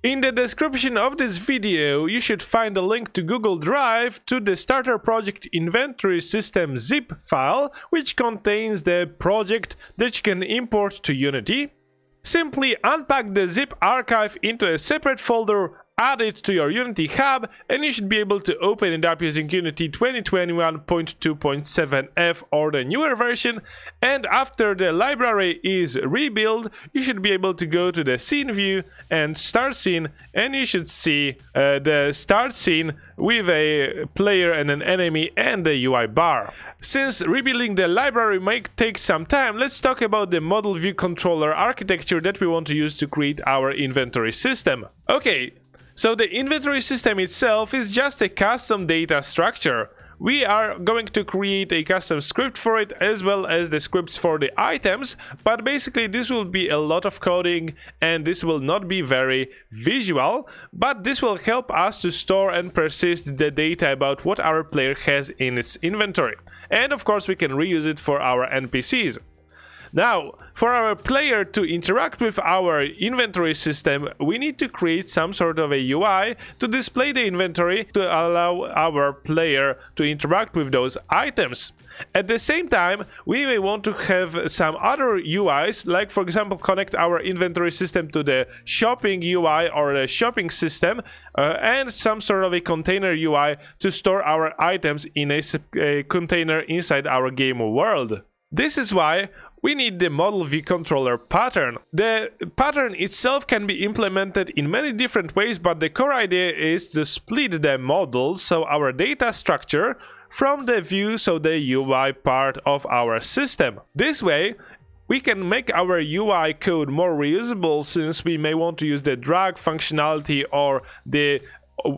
In the description of this video, you should find a link to Google Drive to the starter project inventory system zip file, which contains the project that you can import to Unity. Simply unpack the zip archive into a separate folder, add it to your Unity hub, and you should be able to open it up using Unity 2021.2.7f or the newer version. And after the library is rebuilt, you should be able to go to the scene view and start scene, and you should see the start scene with a player and an enemy and the UI bar. Since rebuilding the library might take some time, let's talk about the model view controller architecture that we want to use to create our inventory system. Okay. So the inventory system itself is just a custom data structure. We are going to create a custom script for it, as well as the scripts for the items, but basically this will be a lot of coding and this will not be very visual, but this will help us to store and persist the data about what our player has in its inventory. And of course we can reuse it for our NPCs. Now, for our player to interact with our inventory system, we need to create some sort of a UI to display the inventory to allow our player to interact with those items. At the same time, we may want to have some other UIs, like for example connect our inventory system to the shopping UI or the shopping system, and some sort of a container UI to store our items in a container inside our game world. This is why we need the model view controller pattern. The pattern itself can be implemented in many different ways, but the core idea is to split the model, so our data structure, from the view, so the UI part of our system. This way, we can make our UI code more reusable, since we may want to use the drag functionality or the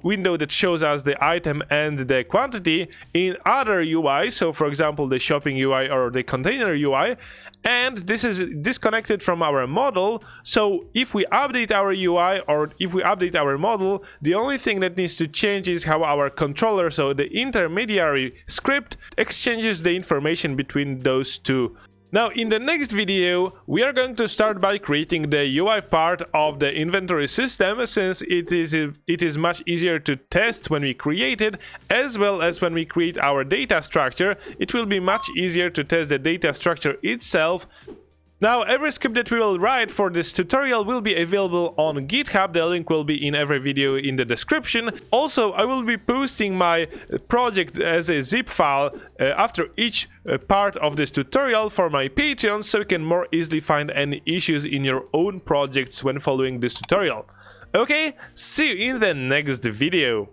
window that shows us the item and the quantity in other UI, so for example the shopping UI or the container UI, and this is disconnected from our model. So if we update our UI or if we update our model, the only thing that needs to change is how our controller, so the intermediary script, exchanges the information between those two. Now, in the next video, we are going to start by creating the UI part of the inventory system, since it is much easier to test when we create it, as well as when we create our data structure. It will be much easier to test the data structure itself. Now, every script that we will write for this tutorial will be available on GitHub. The link will be in every video in the description. Also, I will be posting my project as a zip file after each part of this tutorial for my Patreon, so you can more easily find any issues in your own projects when following this tutorial. Okay, see you in the next video.